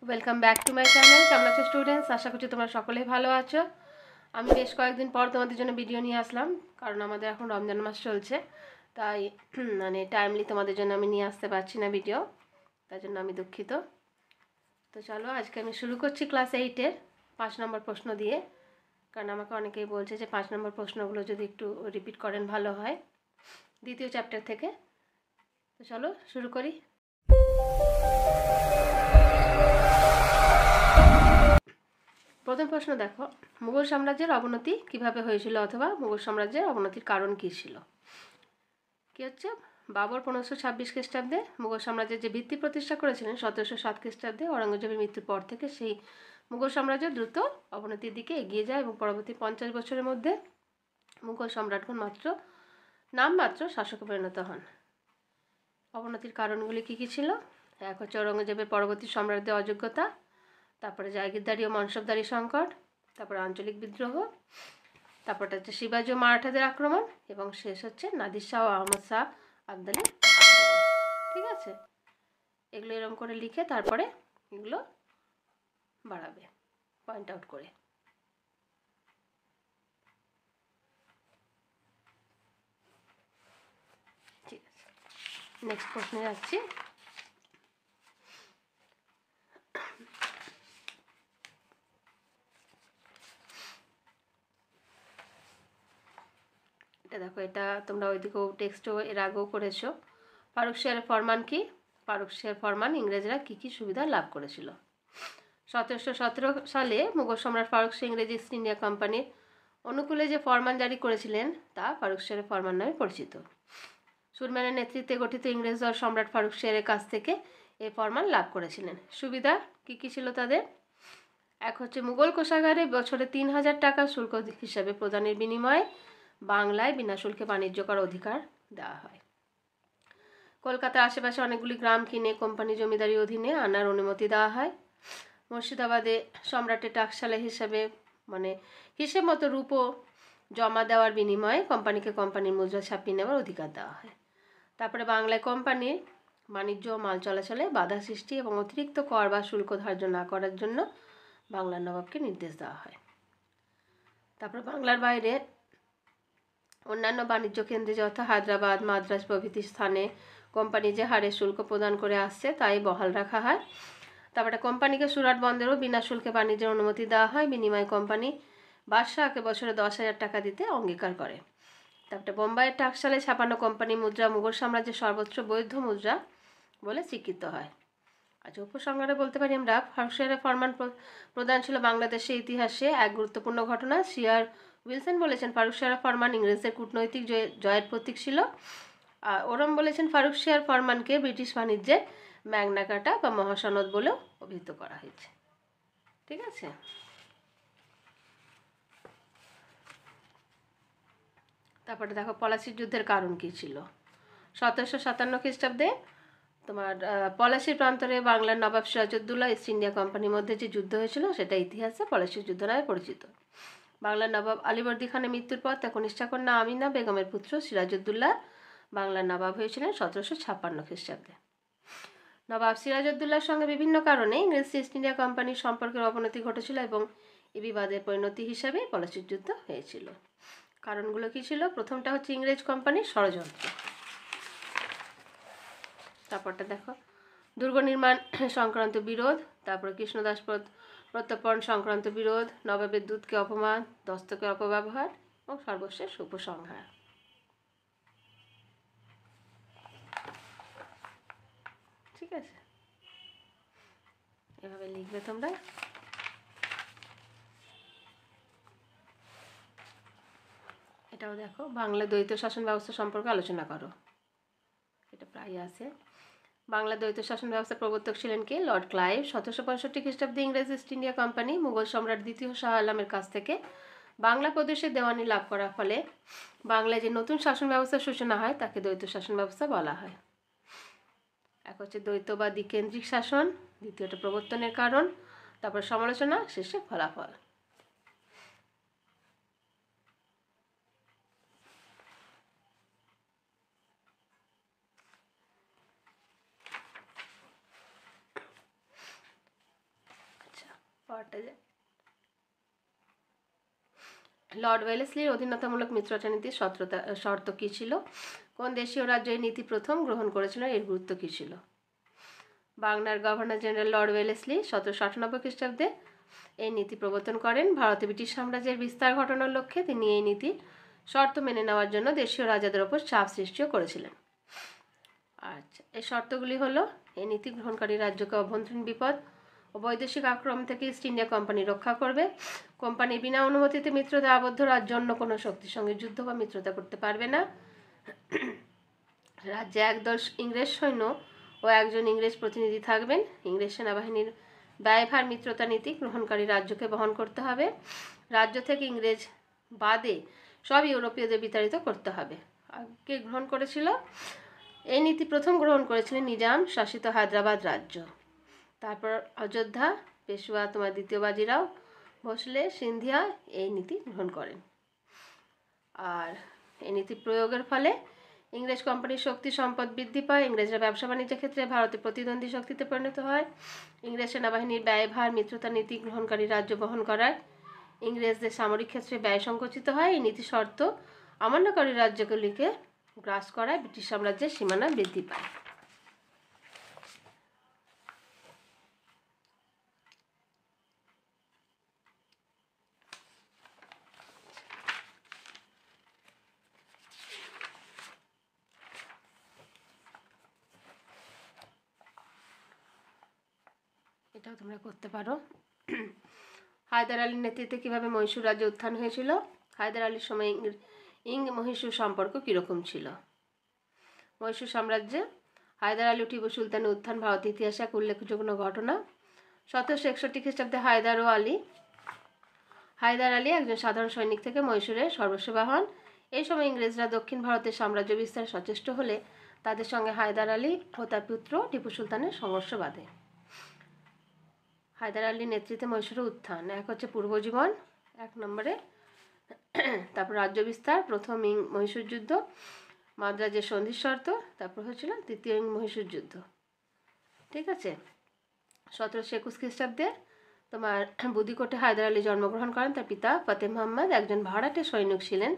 Welcome back to my channel. কেমন আছো students? আশা করছি তোমরা সকলেই ভালো আছো। আমি বেশ কয়েকদিন পর তোমাদের জন্য ভিডিও নিয়ে আসলাম, কারণ আমাদের এখন রমজান মাস চলছে, তাই টাইমলি তোমাদের জন্য আমি নিয়ে আসতে পারছি না ভিডিও, তার জন্য আমি দুঃখিত। তো চলো আজকে আমি শুরু করছি ক্লাস 8-এর 5 নম্বর প্রশ্ন দিয়ে, কারণ আমাকে অনেকেই বলছে যে 5 নম্বর প্রশ্নগুলো যদি একটু রিপিট করেন ভালো হয়, দ্বিতীয় চ্যাপ্টার থেকে। তো চলো শুরু করি। প্রথম প্রশ্ন দেখো, মুঘল সাম্রাজ্যের অবনতি কিভাবে হয়েছিল, অথবা মুঘল সাম্রাজ্যের অবনতির কারণ কী ছিল? কী হচ্ছে, বাবর 1526 খ্রিস্টাব্দে মুঘল সাম্রাজ্যের যে ভিত্তি প্রতিষ্ঠা করেছিলেন 1707 খ্রিস্টাব্দে ঔরঙ্গজেবের মৃত্যুর পর থেকে সেই মুঘল সাম্রাজ্য দ্রুত অবনতির দিকে এগিয়ে যায় এবং পরবর্তী 50 বছরের মধ্যে মুঘল সম্রাটগণ নামমাত্র শাসকে পরিণত হন। অবনতির কারণগুলি কী কী ছিল? এক হচ্ছে ঔরঙ্গজেবের পরবর্তী সম্রাটদের অযোগ্যতা, তারপরে জাগিরদারি ও মনসবদারি সংকট, তারপরে আঞ্চলিক বিদ্রোহ, তারপরটা হচ্ছে শিবাজি ও মারাঠাদের আক্রমণ, এবং শেষ হচ্ছে নাদির শাহ ও আহমদ শাহ আবদালির আক্রমণ। ঠিক আছে, এগুলো এরকম করে লিখে তারপরে এগুলো বাড়াবে পয়েন্ট আউট করে। ঠিক আছে, নেক্সট প্রশ্নে যাচ্ছি। এটা দেখো, এটা তোমরা ওইদিকেও টেক্সটও এর আগেও করেছো। ফারুক শাহের ফরমান কি? ফারুক শাহের ফরমান ইংরেজরা কী কী সুবিধা লাভ করেছিল? 1717 সালে মুঘল সম্রাট ফারুক শাহ ইংরেজ ইস্ট ইন্ডিয়া কোম্পানির অনুকূলে যে ফরমান জারি করেছিলেন তা ফারুক শাহের ফরমান নামে পরিচিত। সুরম্যানের নেতৃত্বে গঠিত ইংরেজ দল সম্রাট ফারুক শাহের কাছ থেকে এই ফরমান লাভ করেছিলেন। সুবিধা কী কী ছিল তাদের? এক হচ্ছে মুঘল কোষাগারে বছরে 3000 টাকা শুল্ক হিসাবে প্রদানের বিনিময়ে বাংলায় বিনা শুল্কে বাণিজ্য করার অধিকার দেওয়া হয়। কলকাতার আশেপাশে অনেকগুলি গ্রাম কিনে কোম্পানি জমিদারির অধীনে আনার অনুমতি দেওয়া হয়। মুর্শিদাবাদে সম্রাটের টাকশালা হিসাবে হিসেব মতো রূপো জমা দেওয়ার বিনিময়ে কোম্পানিকে কোম্পানির মুদ্রা ছাপিয়ে নেওয়ার অধিকার দেওয়া হয়। তারপরে বাংলায় কোম্পানির বাণিজ্য ও মাল চলাচলে বাধা সৃষ্টি এবং অতিরিক্ত কর বা শুল্ক ধার্য না করার জন্য বাংলার নবাবকে নির্দেশ দেওয়া হয়। তারপরে বাংলার বাইরে অন্যান্য বাণিজ্য কেন্দ্রে যথা হায়দ্রাবাদ, মাদ্রাজ প্রভৃতি স্থানে কোম্পানি যে হারে শুল্ক প্রদান করে আসছে তাই বহাল রাখা হয়। তারপরে কোম্পানিকে সুরাট বন্দরেও বিনা শুল্কে বাণিজ্যের অনুমতি দেওয়া হয়, বিনিময়ে কোম্পানি বাদশাহকে বছরে 10,000 টাকা দিতে অঙ্গীকার করে। তারপরে বোম্বাইয়ের টাকশালে ছাপানো কোম্পানি মুদ্রা মুঘল সাম্রাজ্যের সর্বোচ্চ বৈধ মুদ্রা বলে স্বীকৃত হয়। আচ্ছা, উপসংহারে বলতে পারি আমরা ফারুক শাহের ফরমান প্রদান ছিল বাংলাদেশের ইতিহাসে এক গুরুত্বপূর্ণ ঘটনা। সিআর উইলসন বলেছেন ফারুক শাহের ফরমান ইংরেজদের কূটনৈতিক জয়ের প্রতীক ছিল। ওরম বলেছেন ফারুক শাহের ফরমানকে ব্রিটিশ বাণিজ্যের ম্যাগনা কার্টা বা মহাসনদ বলেও অভিহিত করা হয়েছে। ঠিক আছে, তারপরে দেখো পলাশির যুদ্ধের কারণ কী ছিল? 1757 খ্রিস্টাব্দে তোমার পলাশির প্রান্তরে বাংলার নবাব সিরাজউদ্দৌলা ইস্ট ইন্ডিয়া কোম্পানির মধ্যে যে যুদ্ধ হয়েছিল সেটা ইতিহাসে পলাশির যুদ্ধ নামে পরিচিত। বাংলার নবাব আলীবর্দী খানের মৃত্যুর পর তার কনিষ্ঠা কন্যা আমিনা বেগমের পুত্র সিরাজউদ্দৌলা বাংলার নবাব হয়েছিলেন 1756 খ্রিস্টাব্দে। নবাব সিরাজউদ্দৌলার সঙ্গে বিভিন্ন কারণে ইংরেজ ইস্ট ইন্ডিয়া কোম্পানির সম্পর্কের অবনতি ঘটেছিল এবং এই বিবাদের পরিণতি হিসাবে পলাশির যুদ্ধ হয়েছিল। কারণগুলো কী ছিল? প্রথমটা হচ্ছে ইংরেজ কোম্পানির ষড়যন্ত্র। তারপরটা দেখো, দুর্গ নির্মাণ সংক্রান্ত বিরোধ, তারপরে কৃষ্ণদাস প্রত্যর্পণ সংক্রান্ত বিরোধ, নবাবের দূতকে অপমান, দস্তকের অপব্যবহার এবং সর্বশেষ উপসংহার। ঠিক আছে, এভাবে লিখবে তোমরা। এটাও দেখো, বাংলা দ্বৈত শাসন ব্যবস্থা সম্পর্কে আলোচনা করো, এটা প্রায় আছে। বাংলা দ্বৈত শাসন ব্যবস্থার প্রবর্তক ছিলেন কে? Lord Clive. 1765 খ্রিস্টাব্দে ইংরেজ ইস্ট ইন্ডিয়া কোম্পানি মুঘল সম্রাট দ্বিতীয় শাহ আলমের কাছ থেকে বাংলা প্রদেশের দেওয়ানি লাভ করার ফলে বাংলায় যে নতুন শাসন ব্যবস্থার সূচনা হয় তাকে দ্বৈত শাসন ব্যবস্থা বলা হয়। এক হচ্ছে দ্বৈত বা দ্বিকেন্দ্রিক শাসন, দ্বিতীয়টা প্রবর্তনের কারণ, তারপর সমালোচনা, শেষে ফলাফল। পাওয়ারটা যায়। লর্ড ওয়েলেসলির অধীনতামূলক মিত্রতা নীতির শর্ত কী ছিল? কোন দেশীয় রাজ্য এই নীতি প্রথম গ্রহণ করেছিল? এর গুরুত্ব কী ছিল? বাংলার গভর্নর জেনারেল লর্ড ওয়েলেসলি 1798 খ্রিস্টাব্দে এই নীতি প্রবর্তন করেন। ভারতে ব্রিটিশ সাম্রাজ্যের বিস্তার ঘটানোর লক্ষ্যে তিনি এই নীতির শর্ত মেনে নেওয়ার জন্য দেশীয় রাজাদের ওপর চাপ সৃষ্টিও করেছিলেন। আচ্ছা, এই শর্তগুলি হলো: এই নীতি গ্রহণকারী রাজ্যকে অভ্যন্তরীণ বিপদ ও বৈদেশিক আক্রমণ থেকে ইস্ট ইন্ডিয়া কোম্পানি রক্ষা করবে। কোম্পানি বিনা অনুমতিতে মিত্রতা আবদ্ধ রাজ্য অন্য কোনো শক্তির সঙ্গে যুদ্ধ বা মিত্রতা করতে পারবে না। রাজ্যে একদল ইংরেজ সৈন্য ও একজন ইংরেজ প্রতিনিধি থাকবেন। ইংরেজ সেনাবাহিনীর ব্যয়ভার মিত্রতা নীতি গ্রহণকারী রাজ্যকে বহন করতে হবে। রাজ্য থেকে ইংরেজ বাদে সব ইউরোপীয়দের বিতাড়িত করতে হবে। কে গ্রহণ করেছিল? এই নীতি প্রথম গ্রহণ করেছিলেন নিজাম শাসিত হায়দ্রাবাদ রাজ্য। তারপর অযোধ্যা, পেশোয়া দ্বিতীয় বাজিরাও, ভোসলে, সিন্ধিয়া এই নীতি গ্রহণ করেন। আর এই নীতি প্রয়োগের ফলে ইংরেজ কোম্পানির শক্তি সম্পদ বৃদ্ধি পায়। ইংরেজরা ব্যবসা বাণিজ্যের ক্ষেত্রে ভারতে প্রতিদ্বন্দ্বী শক্তিতে পরিণত হয়। ইংরেজ সেনাবাহিনীর ব্যয়ভার মিত্রতা নীতি গ্রহণকারী রাজ্য বহন করায় ইংরেজদের সামরিক ক্ষেত্রে ব্যয় সংকুচিত হয়। এই নীতি শর্ত অমান্যকারী রাজ্যগুলিকে গ্রাস করায় ব্রিটিশ সাম্রাজ্যের সীমানা বৃদ্ধি পায়। এটাও তোমরা করতে পারো। হায়দার আলীর নেতৃত্বে কীভাবে মহীশূর রাজ্যে উত্থান হয়েছিল? হায়দার আলীর সময় মহীশূর সম্পর্ক কীরকম ছিল? মহীশূর সাম্রাজ্যে হায়দার আলী ও টিপু সুলতানের উত্থান ভারতের ইতিহাসে এক উল্লেখযোগ্য ঘটনা। 1761 খ্রিস্টাব্দে হায়দার আলী একজন সাধারণ সৈনিক থেকে মহীশূরের সর্বসেবা হন। এই সময় ইংরেজরা দক্ষিণ ভারতের সাম্রাজ্য বিস্তারে সচেষ্ট হলে তাদের সঙ্গে হায়দার আলী ও তার পুত্র টিপু সুলতানের সংঘর্ষ বাধে। হায়দার আলীর নেতৃত্বে মহীশূরের উত্থান: এক হচ্ছে পূর্বজীবন, 1 নম্বরে। তারপর রাজ্য বিস্তার, প্রথম মহীশূর যুদ্ধ, মাদ্রাজের সন্ধির শর্ত, তারপর হয়েছিল দ্বিতীয় মহীশূর যুদ্ধ। ঠিক আছে। 1721 খ্রিস্টাব্দে বুদিকোটে হায়দার আলী জন্মগ্রহণ করেন। তার পিতা ফতেহ মোহাম্মদ একজন ভাড়াটে সৈনিক ছিলেন।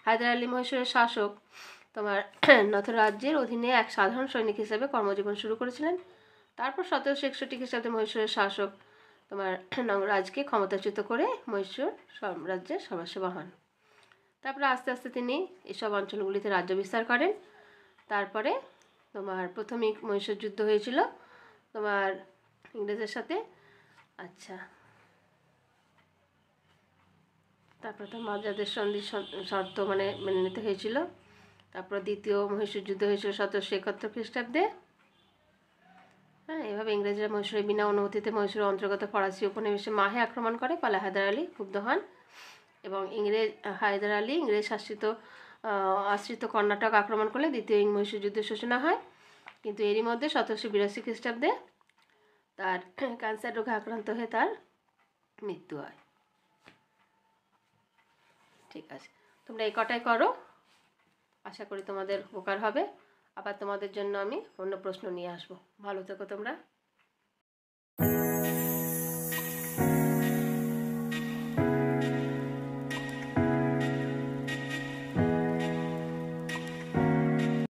হায়দার আলী মহীশূরের শাসক নথ রাজ্যের অধীনে এক সাধারণ সৈনিক হিসেবে কর্মজীবন শুরু করেছিলেন। তারপর 1761 খ্রিস্টাব্দে মহীশূরের শাসক নংরাজকে ক্ষমতাচ্যুত করে মহীশূর সাম্রাজ্যের সর্বসেবা হন। তারপরে আস্তে আস্তে তিনি এসব অঞ্চলগুলিতে রাজ্য বিস্তার করেন। তারপরে প্রথম মহীশূর যুদ্ধ হয়েছিল ইংরেজের সাথে। আচ্ছা, তারপরে তো মাদ্রাজের সন্ধির শর্ত মেনে নিতে হয়েছিল। তারপর দ্বিতীয় মহীশূর যুদ্ধ হয়েছিল 1771 খ্রিস্টাব্দে। এভাবে ইংরেজরা মহীশূরের বিনা অনুমতিতে মহীশূরের অন্তর্গত ফরাসি উপনিবেশে মাহে আক্রমণ করে। ফলে হায়দার আলী ক্ষুব্ধ হন এবং হায়দার আলী ইংরেজ আশ্রিত কর্ণাটক আক্রমণ করলে দ্বিতীয় মহীশূর যুদ্ধের সূচনা হয়। কিন্তু এরই মধ্যে 1782 খ্রিস্টাব্দে তার ক্যান্সার রোগে আক্রান্ত হয়ে তার মৃত্যু হয়। ঠিক আছে, তোমরা এই কটাই করো, আশা করি তোমাদের উপকার হবে। আবার তোমাদের জন্য আমি অন্য প্রশ্ন নিয়ে আসবো। ভালো থেকো তোমরা।